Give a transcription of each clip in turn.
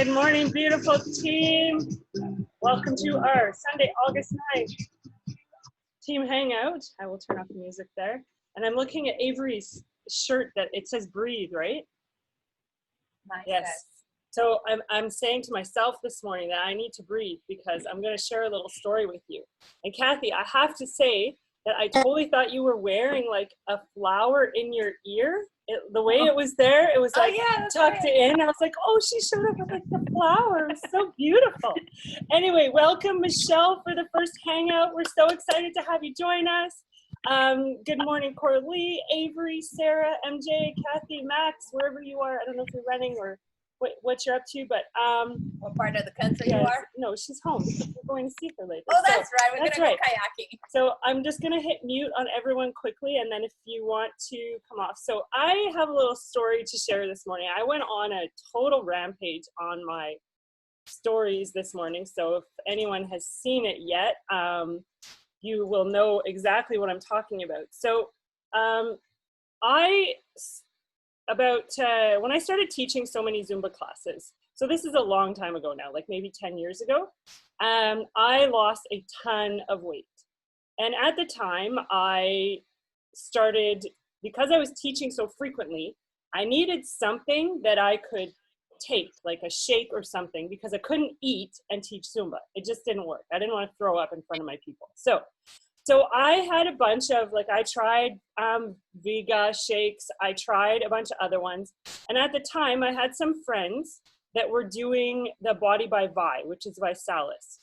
Good morning, beautiful team. Welcome to our Sunday, August 9th team hangout. I will turn off the music there. And I'm looking at Avery's shirt that it says breathe, right? Yes. So I'm saying to myself this morning that I need to breathe because I'm going to share a little story with you. And Kathy, I have to say that I totally thought you were wearing like a flower in your ear. The way it was there, it was like tucked in. I was like, oh, she showed up with like the flower. It was so beautiful. Anyway, welcome Michelle for the first hangout. We're so excited to have you join us. Good morning, Coralie, Avery, Sarah, MJ, Kathy, Max, wherever you are. I don't know if you're running or what you're up to, but what part of the country you are? No, she's home. We're going to see her later. Oh, that's right. We're gonna go kayaking. So I'm just gonna hit mute on everyone quickly, and then if you want to come off. So I have a little story to share this morning. I went on a total rampage on my stories this morning. So if anyone has seen it yet, you will know exactly what I'm talking about. So when I started teaching so many Zumba classes, so this is a long time ago now, like maybe 10 years ago, I lost a ton of weight. And at the time I started, because I was teaching so frequently, I needed something that I could take, like a shake or something, because I couldn't eat and teach Zumba. It just didn't work. I didn't want to throw up in front of my people. So I had a bunch of, like, I tried Vega shakes, I tried a bunch of other ones. And at the time, I had some friends that were doing the Body by Vi, which is by Salis.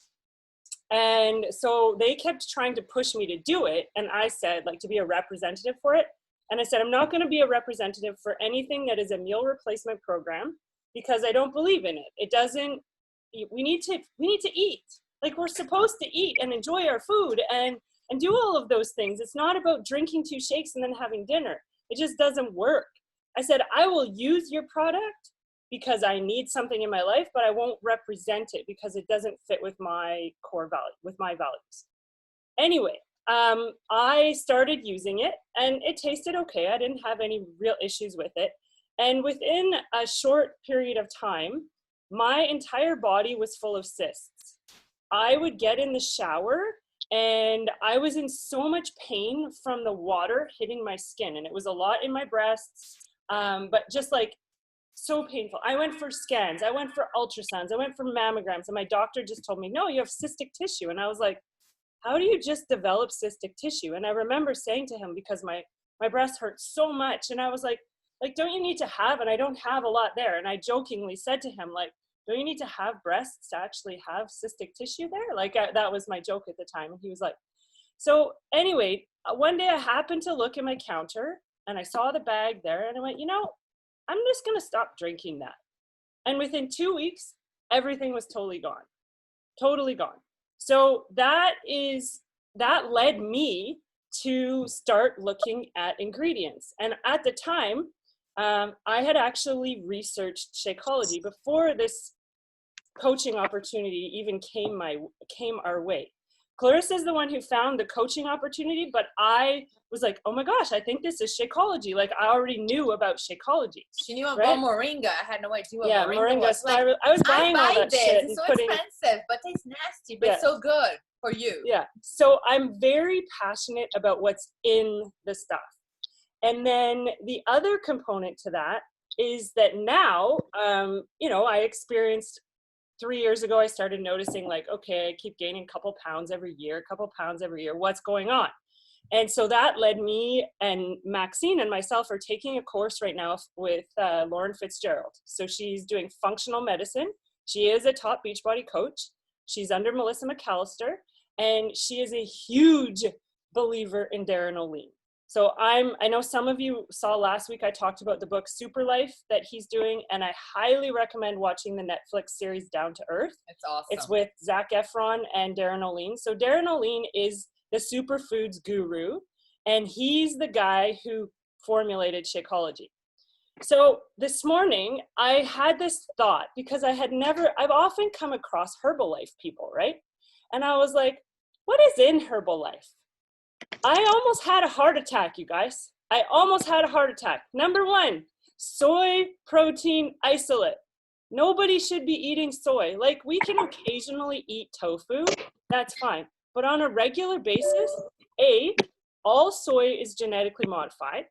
And so they kept trying to push me to do it. And I said, like, to be a representative for it. And I said, I'm not going to be a representative for anything that is a meal replacement program because I don't believe in it. It doesn't, we need to eat. Like, we're supposed to eat and enjoy our food and do all of those things. It's not about drinking 2 shakes and then having dinner. It just doesn't work. I said, I will use your product because I need something in my life, but I won't represent it because it doesn't fit with my core value, with my values. Anyway, I started using it and it tasted okay. I didn't have any real issues with it. And within a short period of time, my entire body was full of cysts. I would get in the shower and I was in so much pain from the water hitting my skin. And it was a lot in my breasts, but just like so painful. I went for scans, I went for ultrasounds, I went for mammograms, and my doctor just told me, no, you have cystic tissue. And I was like, how do you just develop cystic tissue? And I remember saying to him, because my breast hurt so much, and I was like, don't you need to have, and I don't have a lot there. And I jokingly said to him, like, don't you need to have breasts to actually have cystic tissue there? Like, that was my joke at the time. And he was like, so anyway, one day I happened to look at my counter and I saw the bag there and I went, you know, I'm just going to stop drinking that. And within 2 weeks, everything was totally gone. So that led me to start looking at ingredients. And at the time, I had actually researched Shakeology before this coaching opportunity even came our way. Clarissa is the one who found the coaching opportunity, but I was like, oh my gosh, I think this is Shakeology. Like, I already knew about Shakeology. She knew about Moringa. I had no idea what Moringa was. Like, I was buying all that shit. It's so expensive, but it's nasty, but it's so good for you. Yeah. So I'm very passionate about what's in the stuff. And then the other component to that is that now, I experienced 3 years ago, I started noticing, like, okay, I keep gaining a couple pounds every year. What's going on? And so that led me, and Maxine and myself are taking a course right now with Lauren Fitzgerald. So she's doing functional medicine. She is a top Beachbody coach. She's under Melissa McAllister, and she is a huge believer in Darren O'Lean. So I know some of you saw last week, I talked about the book Super Life that he's doing, and I highly recommend watching the Netflix series Down to Earth. It's awesome. It's with Zac Efron and Darren O'Lean. So Darren O'Lean is the superfoods guru, and he's the guy who formulated Shakeology. So this morning, I had this thought, because I've often come across Herbalife people, right? And I was like, what is in Herbalife? I almost had a heart attack, you guys. I almost had a heart attack. Number 1, soy protein isolate. Nobody should be eating soy. Like, we can occasionally eat tofu, that's fine. But on a regular basis, all soy is genetically modified,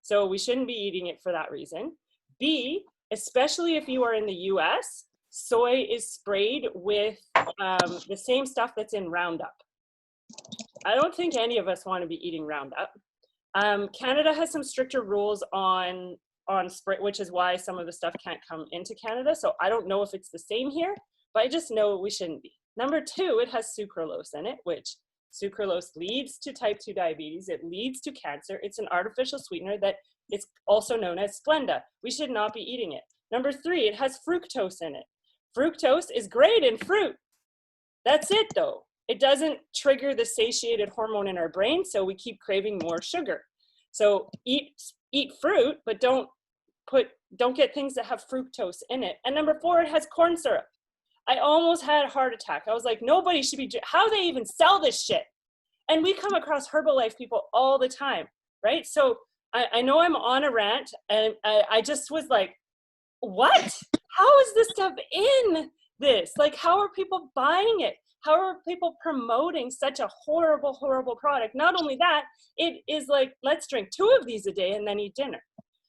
so we shouldn't be eating it for that reason. B, especially if you are in the US, soy is sprayed with the same stuff that's in Roundup. I don't think any of us want to be eating Roundup. Canada has some stricter rules on spray, which is why some of the stuff can't come into Canada. So I don't know if it's the same here, but I just know we shouldn't be. Number 2, it has sucralose in it, which sucralose leads to type 2 diabetes. It leads to cancer. It's an artificial sweetener that is also known as Splenda. We should not be eating it. Number 3, it has fructose in it. Fructose is great in fruit. That's it though. It doesn't trigger the satiated hormone in our brain, so we keep craving more sugar. So eat fruit, but don't get things that have fructose in it. And number 4, it has corn syrup. I almost had a heart attack. I was like, nobody should be, how they even sell this shit? And we come across Herbalife people all the time, right? So I know I'm on a rant, and I just was like, what? How is this stuff in this? Like, how are people buying it? How are people promoting such a horrible, horrible product? Not only that, it is like, let's drink 2 of these a day and then eat dinner.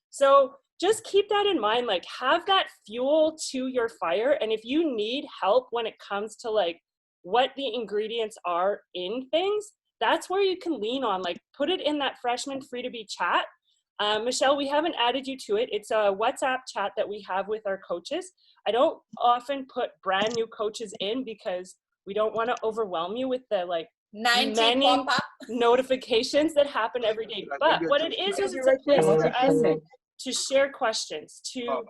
So just keep that in mind, like, have that fuel to your fire. And if you need help when it comes to like what the ingredients are in things, that's where you can lean on, like, put it in that freshman free to be chat. Michelle, we haven't added you to it. It's a WhatsApp chat that we have with our coaches. I don't often put brand new coaches in because we don't want to overwhelm you with the like 90 pop-up notifications that happen every day. But what it is it's a place for us to share questions, to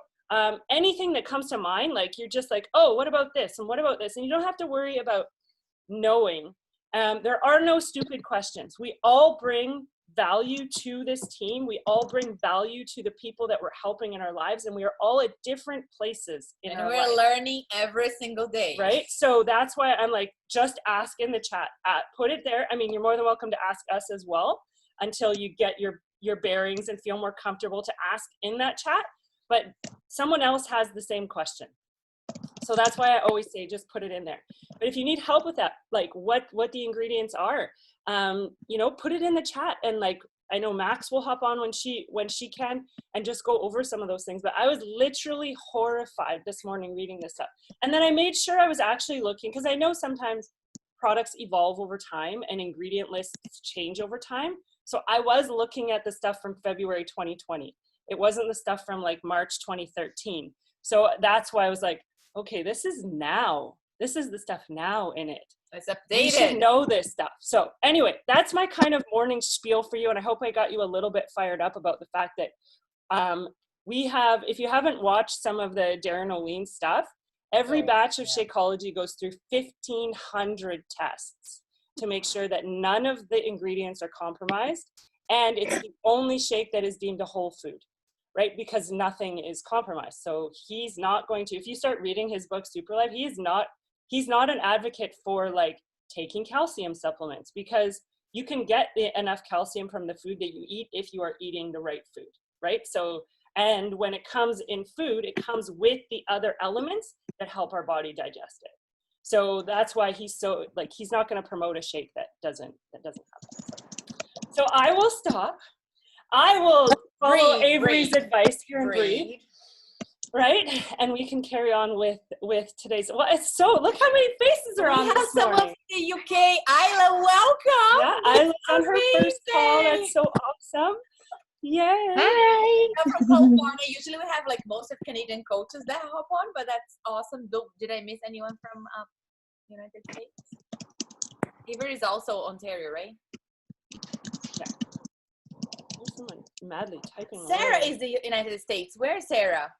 anything that comes to mind. Like, you're just like, oh, what about this? And what about this? And you don't have to worry about knowing. There are no stupid questions. We all bring value to this team. We all bring value to the people that we're helping in our lives, and we are all at different places in our lives. And we're learning every single day. Right? So that's why I'm like, just ask in the chat. Put it there. I mean, you're more than welcome to ask us as well until you get your bearings and feel more comfortable to ask in that chat. But someone else has the same question. So that's why I always say, just put it in there. But if you need help with that, like what the ingredients are, you know, put it in the chat. And like, I know Max will hop on when she can and just go over some of those things. But I was literally horrified this morning reading this stuff. And then I made sure I was actually looking, because I know sometimes products evolve over time and ingredient lists change over time. So I was looking at the stuff from February 2020. It wasn't the stuff from like March 2013. So that's why I was like, okay, this is now. This is the stuff now in it. It's updated. You should know this stuff. So anyway, that's my kind of morning spiel for you. And I hope I got you a little bit fired up about the fact that we have, if you haven't watched some of the Darren O'Lean stuff, every batch of Shakeology goes through 1,500 tests to make sure that none of the ingredients are compromised. And it's the only shake that is deemed a whole food, right? Because nothing is compromised. So he's not going to, if you start reading his book, Super Life, he's not an advocate for like taking calcium supplements, because you can get enough calcium from the food that you eat if you are eating the right food, right? So, and when it comes in food, it comes with the other elements that help our body digest it. So that's why he's so, like, he's not going to promote a shake that doesn't have that. So I will stop. I will follow Avery's advice here and breathe. Right? And we can carry on with today's, well, it's so, look how many faces are on this morning. Some of the UK. Isla, welcome. Yeah, Isla's on her first call. That's so awesome. Yay. Hi. I'm from California. Usually we have like most of Canadian coaches that hop on, but that's awesome. Did I miss anyone from United States? Avery is also Ontario, right? Yeah. There's someone madly typing. Sarah is the United States. Where's Sarah?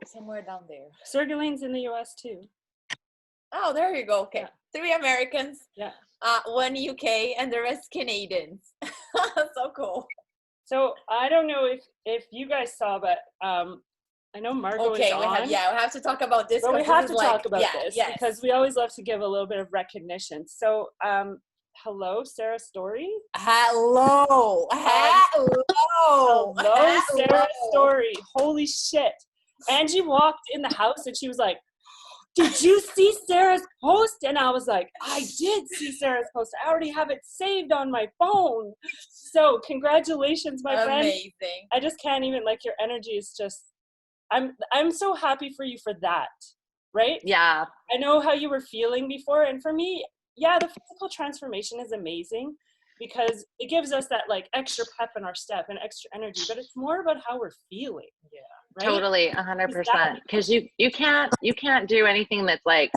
Somewhere down there. Sergeline's in the US too. Oh, there you go. Okay. Yeah. 3 Americans. Yeah. 1 UK and the rest Canadians. So cool. So I don't know if you guys saw, but I know Margot is on. we have to talk about this. But we have to talk about this because we always love to give a little bit of recognition. So hello, Sarah Story. Hello. Hello, Sarah Story. Holy shit. Angie walked in the house and she was like, did you see Sarah's post? And I was like, I did see Sarah's post. I already have it saved on my phone. So congratulations, my friend. Amazing. I just can't even, like, your energy is just, I'm so happy for you for that, right? Yeah. I know how you were feeling before. And for me, yeah, the physical transformation is amazing because it gives us that like extra pep in our step and extra energy, but it's more about how we're feeling. Yeah. Right? Totally, 100%. Because you can't do anything that's like,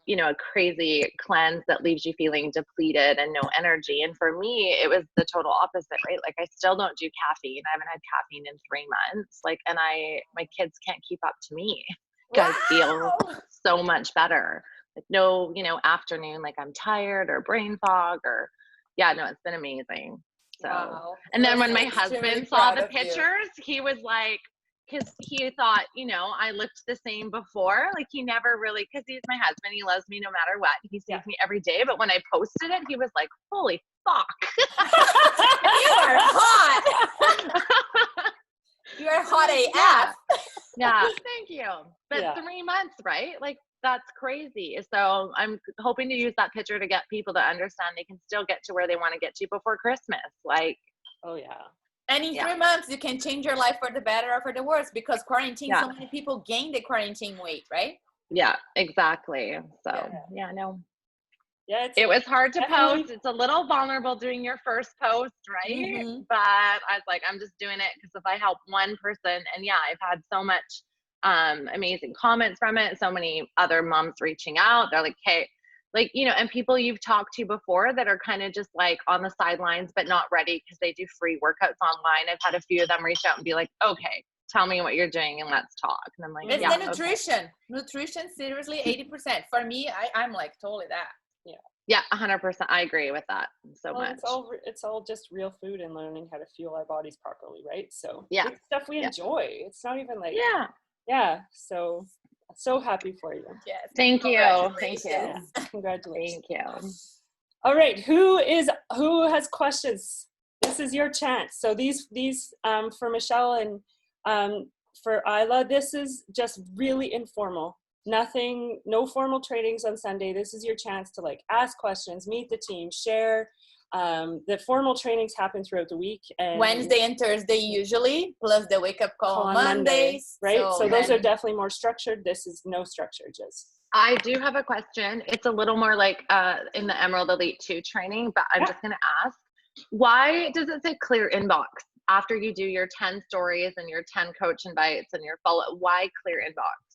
you know, a crazy cleanse that leaves you feeling depleted and no energy. And for me, it was the total opposite, right? Like I still don't do caffeine. I haven't had caffeine in 3 months. Like, and my kids can't keep up to me. I feel so much better. Like no, you know, afternoon, like I'm tired or brain fog or, yeah, no, it's been amazing. So, and then when my husband saw the pictures, he was like, because he thought, you know, I looked the same before. Like he never really, because he's my husband, he loves me no matter what. He sees me every day. But when I posted it, he was like, holy fuck. You are hot. You are hot AF. Yeah, thank you. But 3 months, right? Like that's crazy. So I'm hoping to use that picture to get people to understand they can still get to where they want to get to before Christmas. Like, oh yeah. And in 3 months, you can change your life for the better or for the worse because quarantine, so many people gain the quarantine weight, right? Yeah, exactly. So no. Yeah, it was hard to post. It's a little vulnerable doing your first post, right? Mm-hmm. But I was like, I'm just doing it because if I help one person, and I've had so much amazing comments from it. So many other moms reaching out. They're like, hey, like, you know, and people you've talked to before that are kind of just like on the sidelines, but not ready because they do free workouts online. I've had a few of them reach out and be like, okay, tell me what you're doing and let's talk. And I'm like, it's the nutrition. Okay. Nutrition, seriously, 80%. For me, I'm like totally that. Yeah, 100%. I agree with that so much. It's all just real food and learning how to fuel our bodies properly, right? So it's stuff we enjoy. It's not even like so happy for you. Yes. Thank you. Thank you. Yeah. Congratulations. Thank you. All right, who has questions? This is your chance. So these for Michelle and for Isla, this is just really informal. Nothing, no formal trainings on Sunday. This is your chance to like ask questions, meet the team, share. The formal trainings happen throughout the week. And Wednesday and Thursday usually, plus the wake up call on Mondays. Right? So those are definitely more structured. This is no structure, just. I do have a question. It's a little more like in the Emerald Elite 2 training, but I'm just going to ask, why does it say clear inbox after you do your 10 stories and your 10 coach invites and your follow? Why clear inbox?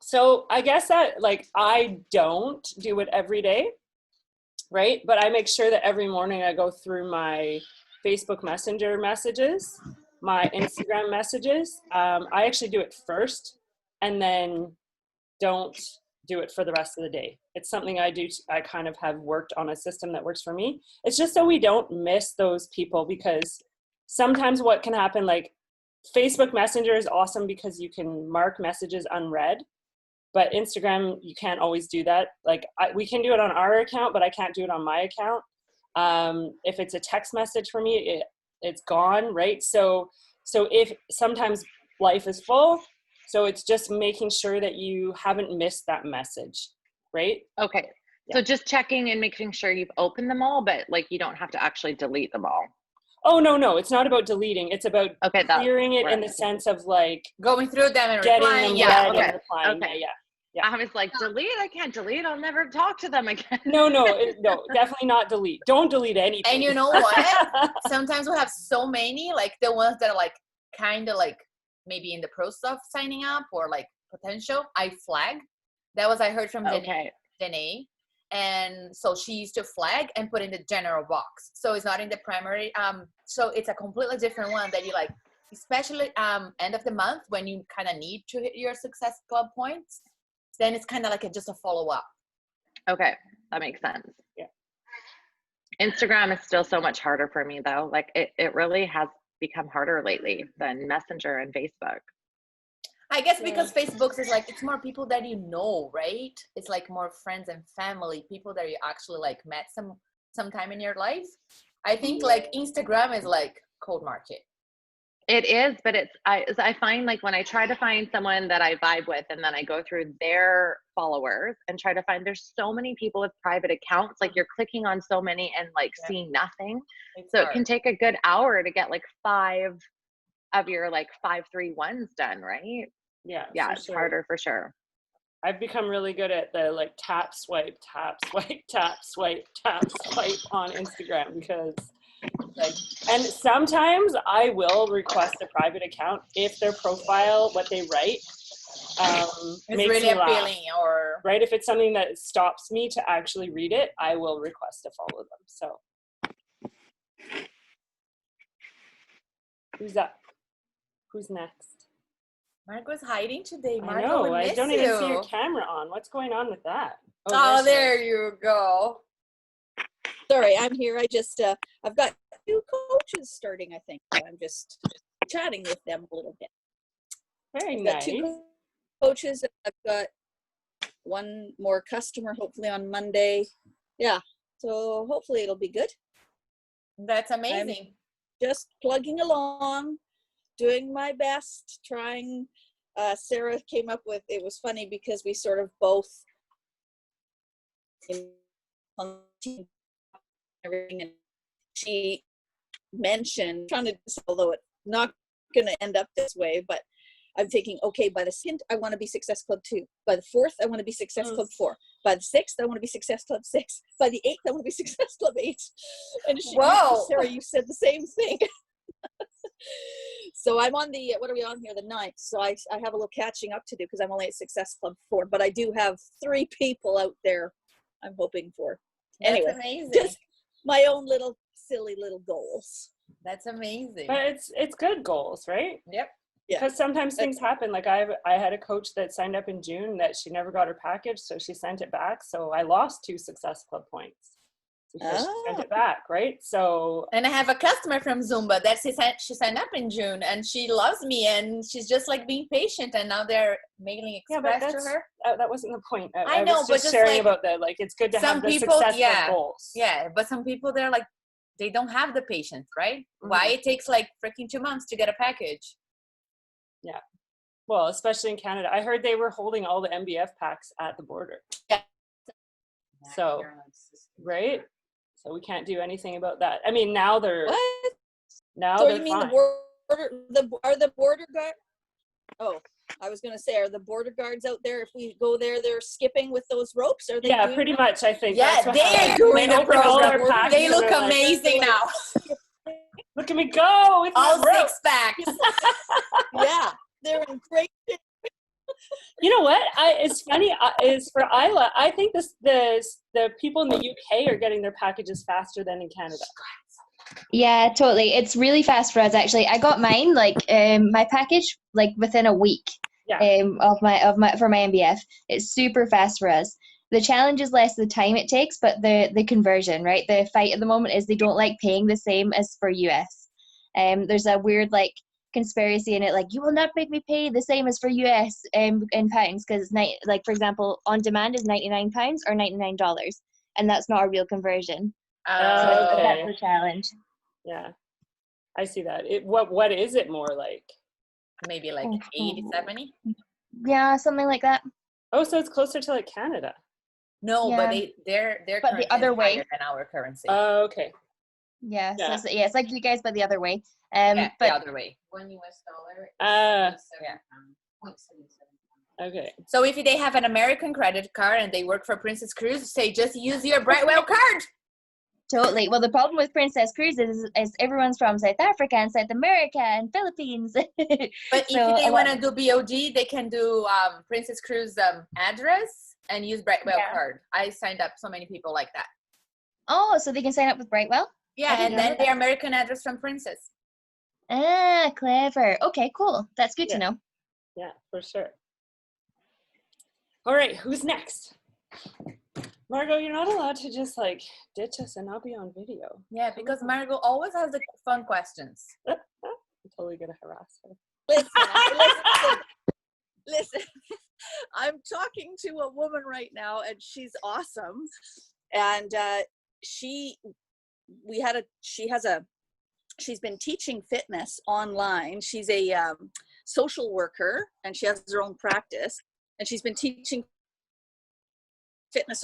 So I guess that like I don't do it every day, right? But I make sure that every morning I go through my Facebook Messenger messages, my Instagram messages. I actually do it first and then don't do it for the rest of the day. It's something I do. I kind of have worked on a system that works for me. It's just so we don't miss those people because sometimes what can happen, like Facebook Messenger is awesome because you can mark messages unread. But Instagram, you can't always do that. Like we can do it on our account, but I can't do it on my account. If it's a text message for me, it's gone, right? So if sometimes life is full, so it's just making sure that you haven't missed that message, right? Okay. So just checking and making sure you've opened them all, but like you don't have to actually delete them all. Oh, no. It's not about deleting. It's about clearing it in the sense of like going through them and getting replying. them read and replying. Okay. Yeah. I was like, delete? I can't delete. I'll never talk to them again. No, definitely not delete. Don't delete anything. And you know what? Sometimes we have so many, like the ones that are like kind of like maybe in the process of signing up or like potential, I flag. That was I heard from Danae. And so she used to flag and put in the general box. So it's not in the primary. So it's a completely different one that you like, especially end of the month when you kind of need to hit your Success Club points. Then it's kind of like just a follow-up. Okay, that makes sense. Yeah. Instagram is still so much harder for me though. Like it really has become harder lately than Messenger and Facebook. I guess because Facebook is like, it's more people that you know, right? It's like more friends and family, people that you actually like met sometime in your life. I think like Instagram is like cold market. It is, but I find like when I try to find someone that I vibe with and then I go through their followers and try to find, there's so many people with private accounts, like you're clicking on so many and like seeing nothing. So it can take a good hour to get like 5 of your like 531s done, right? Yeah, It's harder for sure. I've become really good at the like tap, swipe, tap, swipe, tap, swipe, tap, swipe on Instagram because like, and sometimes I will request a private account if their profile, what they write, It's makes really me laugh. appealing, or right. If it's something that stops me to actually read it, I will request to follow them. So who's up? Who's next? Margot's hiding today. I Margot, know. we I miss don't you. even see your camera on. What's going on with that? Oh, she there is. you go. Sorry, I'm here. I just, I've got 2 coaches starting, I think. So I'm just chatting with them a little bit. Very I've got nice. 2 coaches. I've got 1 more customer, hopefully on Monday. Yeah. So hopefully it'll be good. That's amazing. Just plugging along, doing my best, trying. Sarah came up with, it was funny because we sort of both everything, and she mentioned trying to, although it's not going to end up this way, but I'm thinking, okay, by the 2nd I want to be Success Club 2, by the 4th I want to be Success Club 4, by the 6th I want to be Success Club 6, by the 8th I want to be Success Club 8. And she, Whoa. Sarah, you said the same thing. So I'm on the, what are we on here, the 9th, so I have a little catching up to do because I'm only at Success Club 4, but I do have 3 people out there I'm hoping for. Anyway, That's amazing. just my own little silly little goals. That's amazing. But it's good goals, right? Yep. Yeah. Because sometimes things happen. Like I had a coach that signed up in June that she never got her package, so she sent it back. So I lost 2 Success Club points because she sent it back, right? So. And I have a customer from Zumba that she signed up in June, and she loves me, and she's just like being patient. And now they're mailing express to her. That wasn't the point. I know, was but just just sharing like about that. Like it's good to some have the people, Success Club yeah, goals. Yeah, but some people they're like they don't have the patience, right? Mm-hmm. Why it takes like freaking 2 months to get a package? Yeah. Well, especially in Canada. I heard they were holding all the MBF packs at the border. Yeah. So, right? So we can't do anything about that. I mean, now they're What? now So they're you mean fine. are the border guard? Oh, I was gonna say, are the border guards out there? If we go there, they're skipping with those ropes? Are they? Yeah, doing pretty that? much. I think. Yeah, that's what they happened. are doing They the opened all program. their packs They and look they're like, amazing now. look at me go! With All my rope. 6 packs. Yeah, they're in great shape. You know what? It's funny. Is for Isla. I think the people in the UK are getting their packages faster than in Canada. Yeah, totally. It's really fast for us actually. I got mine like my package like within a week. Yeah. Of my for my MBF. It's super fast for us. The challenge is less the time it takes, but the conversion, right? The fight at the moment is they don't like paying the same as for US. There's a weird like conspiracy in it, like you will not make me pay the same as for US in pounds, because like for example, on demand is £99 or $99, and that's not a real conversion. So Okay. that's the challenge. Yeah, I see that. What is it more like? Maybe like 80, 70? Yeah, something like that. Oh, so it's closer to like Canada. No, Yeah. but their But currency the other is way. higher than our currency. Oh, okay. Yeah, Yeah. so it's like you guys, but the other way. Yeah, But the other way. $1 US Yeah. $0.77. Okay. So if they have an American credit card and they work for Princess Cruise, say just use your Brightwell card. totally. Well, the problem with Princess Cruises is everyone's from South Africa and South America and Philippines. But So if they a want lot- to do BOG, they can do Princess Cruise address and use Brightwell Yeah. card. I signed up so many people like that. Oh, so they can sign up with Brightwell? Yeah, didn't and know then that. their American address from Princess. Ah, clever. Okay, cool. That's good to know. Yeah, for sure. All right, who's next? Margot, you're not allowed to just like ditch us and not be on video. Yeah, because Margot always has the fun questions. I'm totally gonna harass her. Listen, I'm talking to a woman right now, and she's awesome. And she has a she's been teaching fitness online. She's a social worker, and she has her own practice, and she's been teaching fitness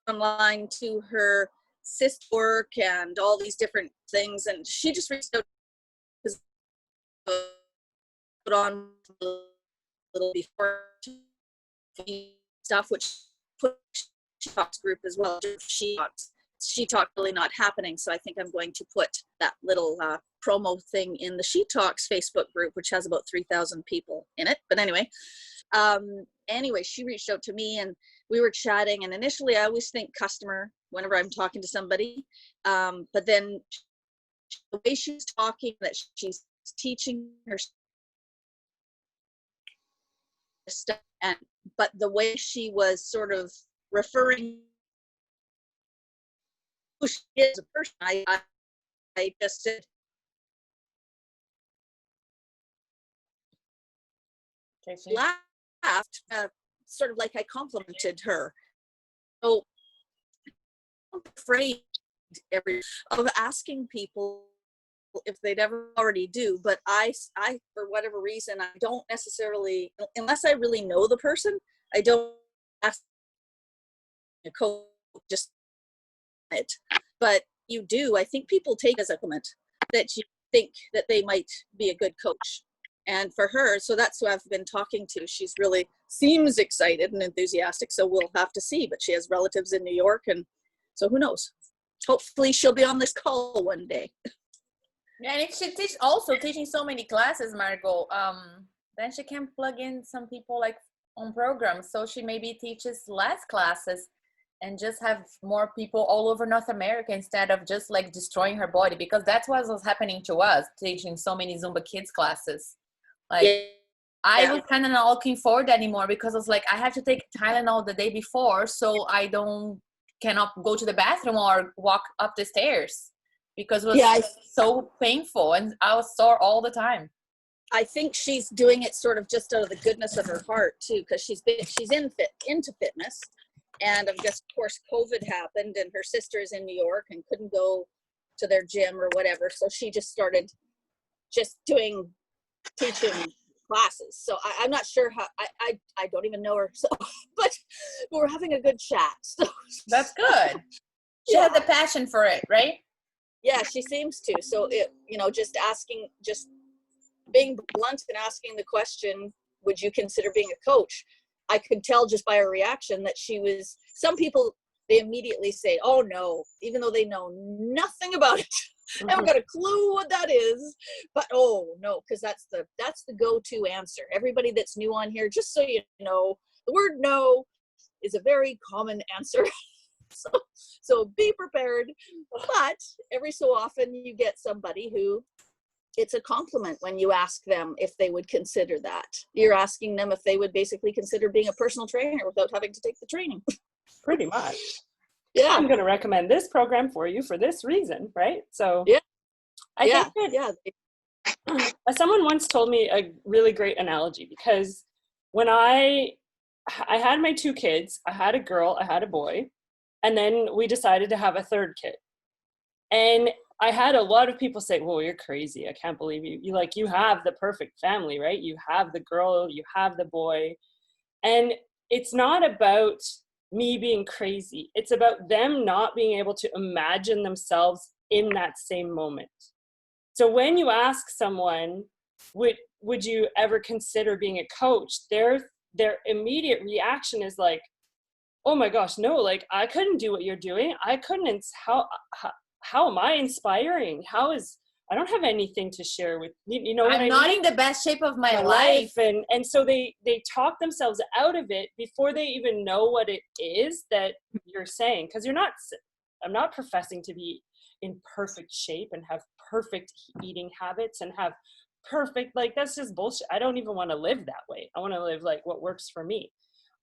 online to her sister work and all these different things. And she just reached out to put on a little before stuff, which put she talks group as well. She talked really not happening, so I think I'm going to put that little promo thing in the She Talks Facebook group, which has about 3,000 people in it. But anyway, she reached out to me and we were chatting. And initially, I always think customer whenever I'm talking to somebody. But then the way she's talking, that she's teaching her stuff, but the way she was sort of referring who she is as a person, I just said, laughed, sort of like I complimented her. So I'm afraid of asking people if they'd ever already do, but I for whatever reason, I don't necessarily, unless I really know the person, I don't ask a coach just it. But you do, I think people take as a compliment that you think that they might be a good coach. And for her, so that's who I've been talking to. She's really seems excited and enthusiastic, so we'll have to see. But she has relatives in New York, and so who knows? Hopefully she'll be on this call one day. Yeah, and if she teaching so many classes, Margot, then she can plug in some people like on programs. So she maybe teaches less classes and just have more people all over North America instead of just like destroying her body, because that's what was happening to us, teaching so many Zumba kids classes. Like, yeah. I was kind of not looking forward anymore because I was like, I have to take Tylenol the day before so I cannot go to the bathroom or walk up the stairs because it was so painful and I was sore all the time. I think she's doing it sort of just out of the goodness of her heart too, because she's into fitness. And I guess, of course, COVID happened and her sister is in New York and couldn't go to their gym or whatever. So she just started just teaching classes. So I'm not sure how, I don't even know her. So, but we're having a good chat. So that's good. She has a passion for it, right? Yeah, she seems to. So, just being blunt and asking the question, would you consider being a coach? I could tell just by her reaction that some people, they immediately say, oh no, even though they know nothing about it. Mm-hmm. I haven't got a clue what that is, but oh no, because that's the go-to answer. Everybody that's new on here, just so you know, the word no is a very common answer. So be prepared. But every so often you get somebody who, it's a compliment when you ask them if they would consider that. You're asking them if they would basically consider being a personal trainer without having to take the training. Pretty much. Yeah. I'm going to recommend this program for you for this reason, right? So yeah. I think that someone once told me a really great analogy, because when I had my two kids, I had a girl, I had a boy, and then we decided to have a third kid. And I had a lot of people say, well, you're crazy. I can't believe you have the perfect family, right? You have the girl, you have the boy. And it's not about me being crazy. It's about them not being able to imagine themselves in that same moment. So when you ask someone, would you ever consider being a coach? Their immediate reaction is like, oh my gosh, no, like I couldn't do what you're doing. I couldn't, how am I inspiring? I don't have anything to share with you. Know what I'm not in the best shape of my life. And so they talk themselves out of it before they even know what it is that you're saying. Because I'm not professing to be in perfect shape and have perfect eating habits and have perfect, like that's just bullshit. I don't even want to live that way. I want to live like what works for me.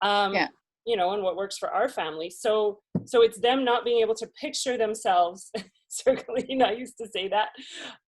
And what works for our family. So it's them not being able to picture themselves, Circling, I used to say that,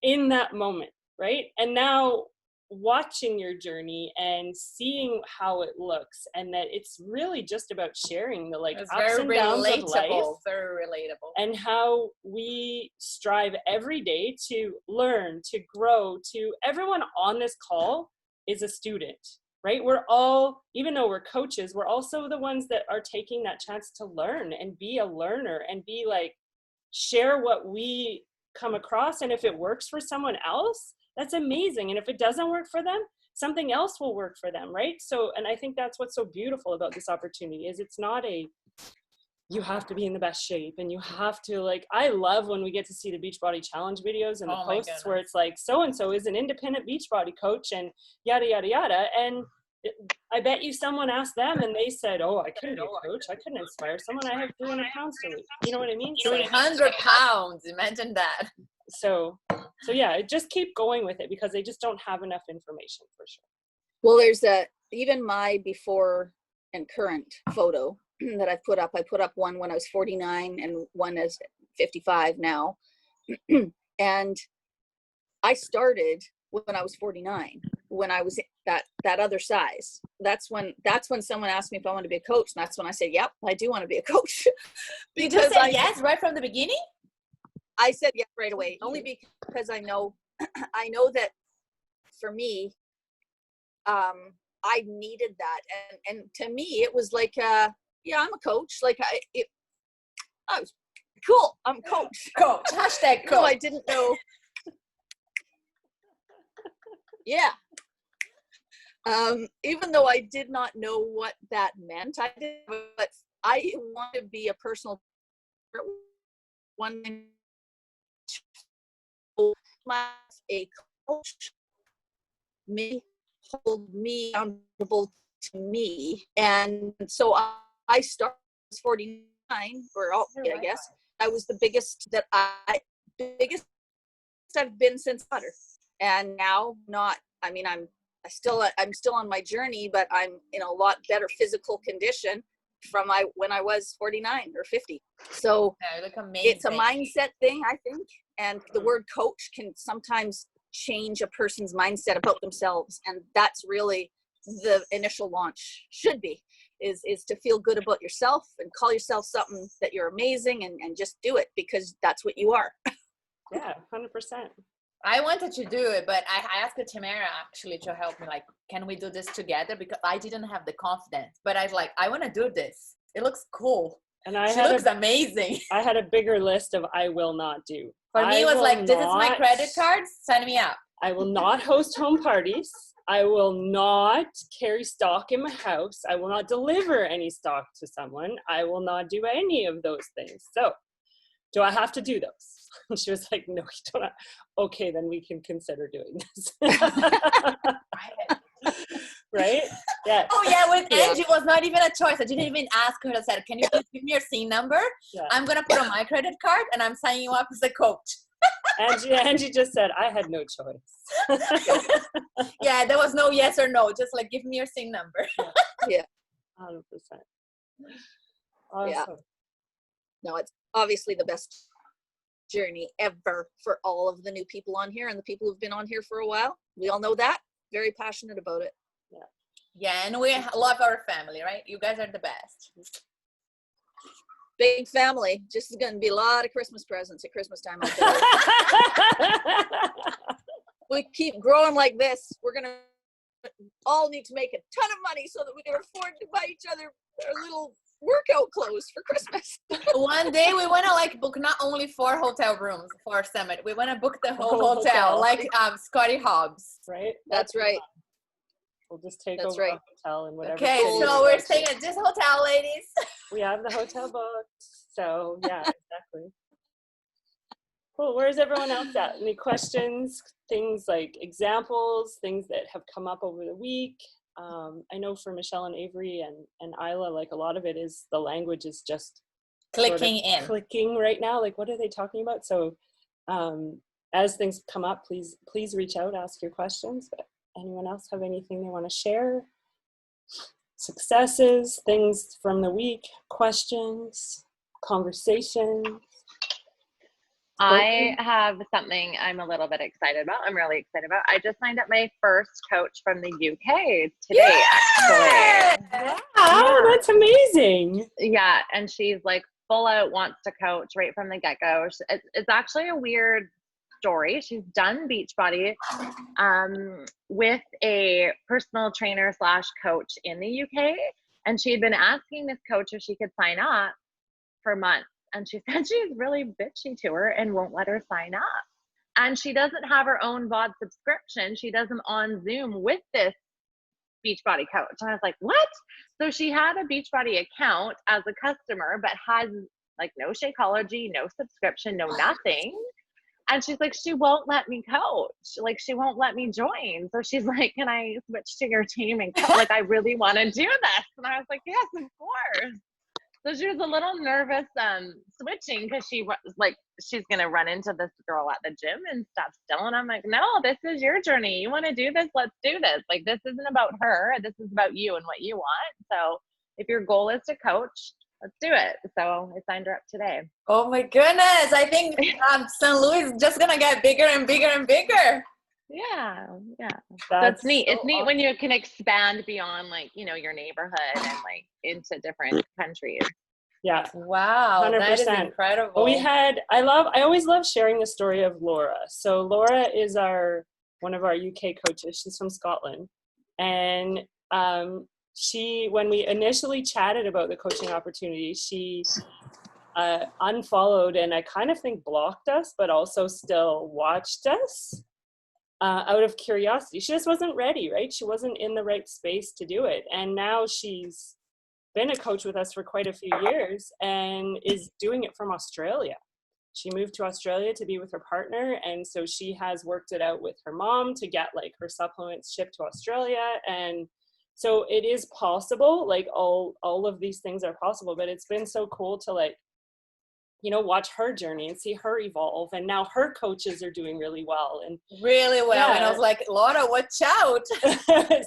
in that moment, right? And now watching your journey and seeing how it looks, and that it's really just about sharing the like It's ups very and downs of life, relatable, very relatable. and how we strive every day to learn, to grow. To everyone on this call is a student, right? We're all, even though we're coaches, we're also the ones that are taking that chance to learn and be a learner and be like, share what we come across. And if it works for someone else, that's amazing. And if it doesn't work for them, something else will work for them, right? So, and I think that's what's so beautiful about this opportunity, is it's not a, you have to be in the best shape and you have to like, I love when we get to see the Beachbody Challenge videos and the posts where it's like, so-and-so is an independent Beachbody coach and yada, yada, yada. And I bet you someone asked them and they said, oh, I couldn't be a coach. I couldn't inspire someone. I have 300 pounds to lose. You know what I mean? 300 pounds. Imagine that. So yeah, just keep going with it, because they just don't have enough information, for sure. Well, there's even my before and current photo that I've put up. I put up one when I was 49 and one as 55 now. And I started when I was 49, when I was that other size. That's when someone asked me if I want to be a coach. And that's when I said, yep, I do want to be a coach. Because you just said yes right from the beginning? I said yes right away, only because I know that for me, I needed that. And to me, it was like, yeah, I'm a coach. Like I was cool. I'm a coach. Coach. Hashtag coach. No, I didn't know. Yeah. Even though I did not know what that meant, but I want to be a personal one. A coach may hold me accountable to me, and so I started 49, or I guess I was the biggest I've been since butter, and now not. I mean, I'm still on my journey, but I'm in a lot better physical condition from when I was 49 or 50. So it's a mindset thing, I think. And the word coach can sometimes change a person's mindset about themselves. And that's really the initial launch should be, is to feel good about yourself and call yourself something that you're amazing, and just do it, because that's what you are. Yeah, 100%. I wanted to do it, but I asked Tamara actually to help me, like, can we do this together? Because I didn't have the confidence, but I was like, I want to do this. It looks cool. And she looks amazing. I had a bigger list of I will not do. For me, it was like, this is my credit card, sign me up. I will not host home parties. I will not carry stock in my house. I will not deliver any stock to someone. I will not do any of those things. So, do I have to do those? And she was like, no, you don't. Okay, then we can consider doing this. Right? Yeah. Oh yeah, with Angie, it was not even a choice. I didn't even ask her. I said, can you please give me your SIN number? Yeah. I'm going to put on my credit card and I'm signing you up as a coach. Angie just said, I had no choice. Yeah, there was no yes or no. Just like, give me your SIN number. Yeah. 100%. Awesome. Yeah. No, it's obviously the best journey ever for all of the new people on here and the people who've been on here for a while. We all know that. Very passionate about it. Yeah, and we love our family, right? You guys are the best. Big family. Just going to be a lot of Christmas presents at Christmas time. We keep growing like this. We're going to all need to make a ton of money so that we can afford to buy each other our little workout clothes for Christmas. One day we want to like book not only 4 hotel rooms for our summit. We want to book the whole hotel, like Scotty Hobbs. Right? That's right. We'll just take over a hotel in whatever. Okay, so we're staying at this hotel, ladies. We have the hotel booked. So yeah, exactly. Cool. Where's everyone else at? Any questions? Things like examples, things that have come up over the week. I know for Michelle and Avery and Isla, like a lot of it is the language is just clicking right now. Like, what are they talking about? So as things come up, please reach out, ask your questions. But anyone else have anything they want to share? Successes, things from the week, questions, conversations. I have something I'm a little bit excited about. I'm really excited about. I just signed up my first coach from the UK today, actually. Oh, that's amazing. Yeah, and she's like full out wants to coach right from the get-go. It's actually a weird story. She's done Beachbody with a personal trainer / coach in the UK, and she had been asking this coach if she could sign up for months. And she said she's really bitchy to her and won't let her sign up. And she doesn't have her own VOD subscription. She does them on Zoom with this Beachbody coach. And I was like, what? So she had a Beachbody account as a customer, but has like no Shakeology, no subscription, no nothing. And she's like, she won't let me coach. Like, she won't let me join. So she's like, can I switch to your team and coach? Like, I really want to do this. And I was like, yes, of course. So she was a little nervous switching because she was like, she's going to run into this girl at the gym and stuff still. And I'm like, no, this is your journey. You want to do this? Let's do this. Like, this isn't about her. This is about you and what you want. So if your goal is to coach, let's do it. So I signed her up today. Oh my goodness. I think St. Louis is just going to get bigger and bigger and bigger. Yeah. That's So it's neat. so It's neat awesome. when you can expand beyond like, you know, your neighborhood and like into different countries. Yeah. Wow. That is 100%. incredible. I always love sharing the story of Laura. So Laura is one of our UK coaches. She's from Scotland. And when we initially chatted about the coaching opportunity, she unfollowed and I kind of think blocked us, but also still watched us out of curiosity. She just wasn't ready, right? She wasn't in the right space to do it. And now she's been a coach with us for quite a few years and is doing it from Australia. She moved to Australia to be with her partner, and so she has worked it out with her mom to get like her supplements shipped to Australia. And so it is possible, like all of these things are possible, but it's been so cool to like, you know, watch her journey and see her evolve. And now her coaches are doing really well. And really well. Yeah. And I was like, Laura, watch out.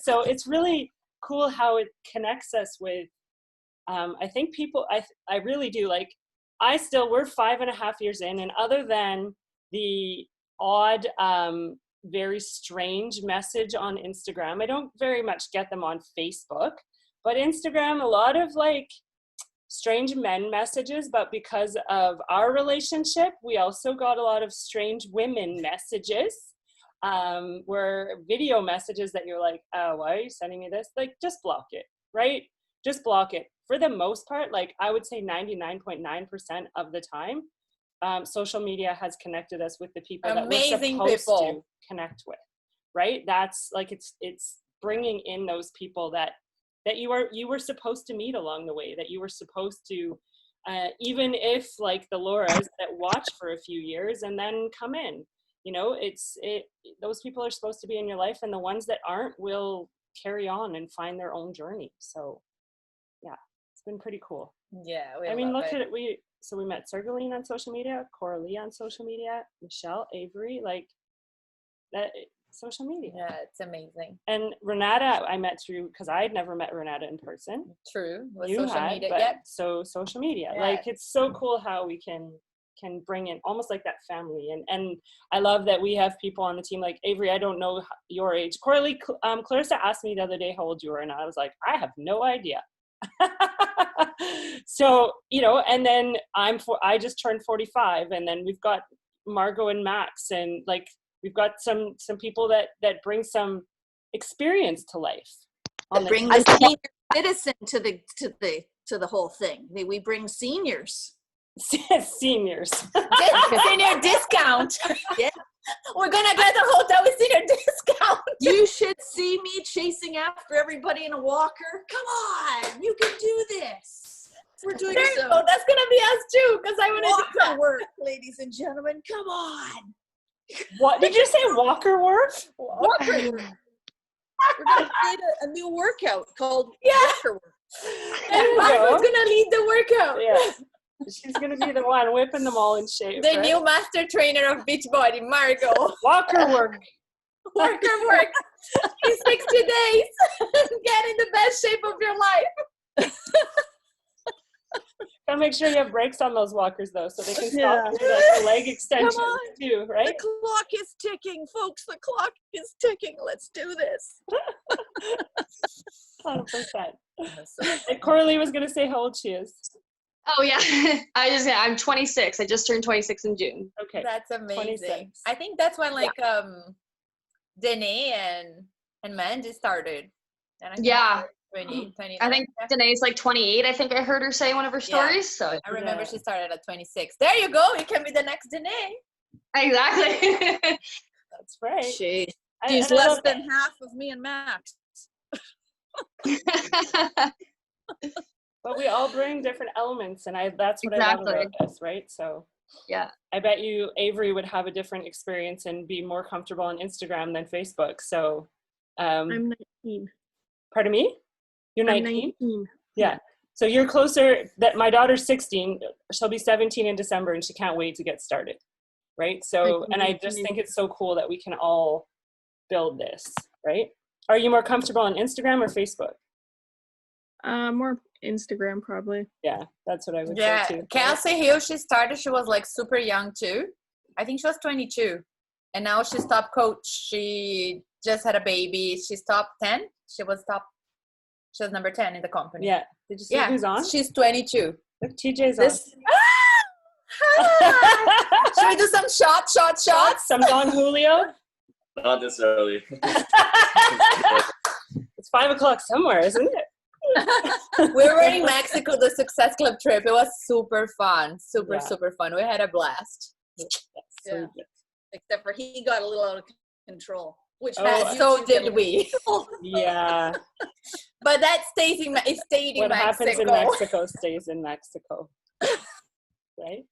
so it's really cool how it connects us with, I think people, I really do like, we're 5.5 years in, and other than the odd, very strange message on Instagram, I don't very much get them on Facebook, but Instagram, a lot of like strange men messages, but because of our relationship, we also got a lot of strange women messages, where video messages that you're like, why are you sending me this? Like, just block it, right? Just block it. For the most part, like I would say 99.9% of the time, social media has connected us with the people Amazing that we're supposed people. to connect with, right? That's like, it's bringing in those people that you were supposed to meet along the way, that you were supposed to, even if like the Lauras that watch for a few years and then come in, you know, those people are supposed to be in your life, and the ones that aren't will carry on and find their own journey. So yeah, it's been pretty cool. Yeah. I mean, look at it. We met Sergaline on social media, Coralie on social media, Michelle, Avery, like that. Social media. Yeah, it's amazing. And Renata, I met through, because I had never met Renata in person. True. With You social had, media. but Yep. so social media. Yeah. Like, it's so cool how we can bring in almost like that family. And I love that we have people on the team like Avery. I don't know your age. Coralie, Clarissa asked me the other day how old you were, and I was like, I have no idea. So, you know, and then I just turned 45, and then we've got Margot and Max, and like we've got some people that bring some experience to life. Bring the senior citizen to the whole thing. We bring seniors. Seniors. Senior discount. Yeah. We're gonna get a hotel with senior discount. You should see me chasing after everybody in a walker. Come on, you can do this. We're doing There you some go. That's gonna be us too, because I want to do walker that. work, ladies and gentlemen. Come on. What did you say? Walker work? Walker work. We're going to create a new workout called walker work. There you Marco's go. gonna lead the workout. Yeah. She's gonna be the one whipping them all in shape. The right? new master trainer of Beachbody, Marco. Walker work. Worker work in 60 days. Get in the best shape of your life. Gotta make sure you have brakes on those walkers though, so they can stop Yeah. for the leg extensions too, right? The clock is ticking, folks. The clock is ticking. Let's do this. 100%. And Coralie was gonna say how old she is. Oh yeah, I'm 26. I just turned 26 in June. Okay. That's amazing. 26. I think that's when like Danae and Mandy started. And I think Yeah. 29. I think Danae's like 28. I think I heard her say in one of her stories. So I remember she started at 26. There you go. You can be the next Danae. exactly. That's right. She's And less than half of me and Max. But we all bring different elements, and that's what I love about this, right? So yeah, I bet you Avery would have a different experience and be more comfortable on Instagram than Facebook. So I'm 19. Pardon me? You're I'm 19? 19. Yeah. So you're closer. That my daughter's 16. She'll be 17 in December, and she can't wait to get started, right? So, and I just think it's so cool that we can all build this, right? Are you more comfortable on Instagram or Facebook? More Instagram probably. Yeah, that's what I would say too. Kelsey Hill, she started, she was like super young too. I think she was 22. And now she's top coach. She just had a baby. She's top 10. She was number 10 in the company. Yeah. Did you see who's on? She's 22. Look, TJ's on. Should we do some shots? Some Don Julio? Not this early. It's 5 o'clock somewhere, isn't it? We were in Mexico, the Success Club trip. It was super fun. Super fun. We had a blast. Yeah. Except for he got a little out of control. Which so did we. Yeah. But that stays in Mexico. What happens in Mexico stays in Mexico. Right?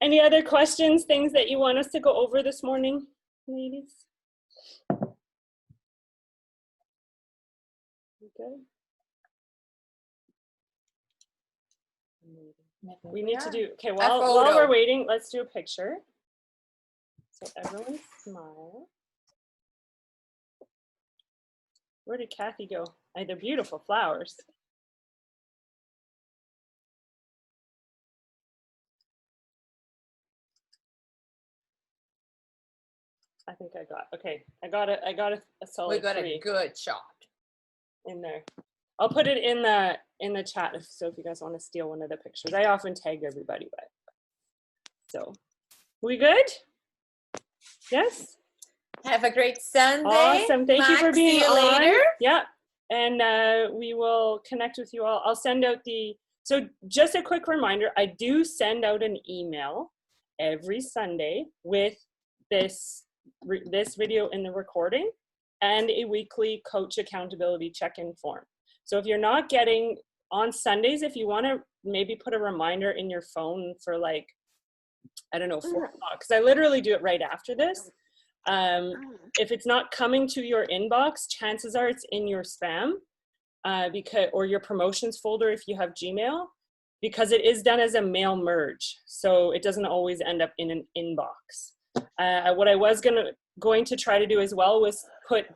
Any other questions, things that you want us to go over this morning, ladies? Okay. We need to do, okay, while we're waiting, let's do a picture. So everyone smile. Where did Kathy go? They're beautiful flowers. I think I got a solid We got 3 a good shot in there. I'll put it in the chat so if you guys want to steal one of the pictures. I often tag everybody, but so we good? Yes. Have a great Sunday. Awesome. Thank you for being on. Later. Yeah. And we will connect with you all. I'll send out so just a quick reminder, I do send out an email every Sunday with this video in the recording and a weekly coach accountability check-in form. So if you're not getting on Sundays, if you want to maybe put a reminder in your phone for like, I don't know, 4 o'clock, because I literally do it right after this. If it's not coming to your inbox, chances are it's in your spam or your promotions folder if you have Gmail, because it is done as a mail merge. So it doesn't always end up in an inbox. What I was going to try to do as well was put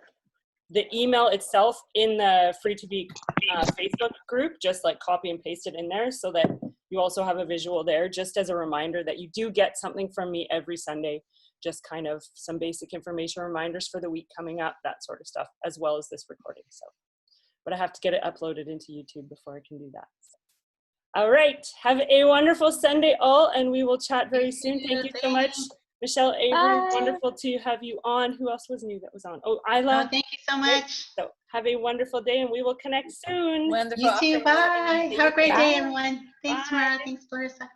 the email itself in the Free to Be Facebook group, just like copy and paste it in there so that you also have a visual there, just as a reminder that you do get something from me every Sunday, just kind of some basic information reminders for the week coming up, that sort of stuff, as well as this recording. So, but I have to get it uploaded into YouTube before I can do that. So. All right, have a wonderful Sunday all, and we will chat very soon. Thank you so much. Michelle, Avery, wonderful to have you on. Who else was new that was on? Oh, Isla. Oh, thank you so much. So have a wonderful day, and we will connect soon. Wonderful. You too. Bye. Have a great day, everyone. Thanks, Bye. Mara. Thanks, Larissa.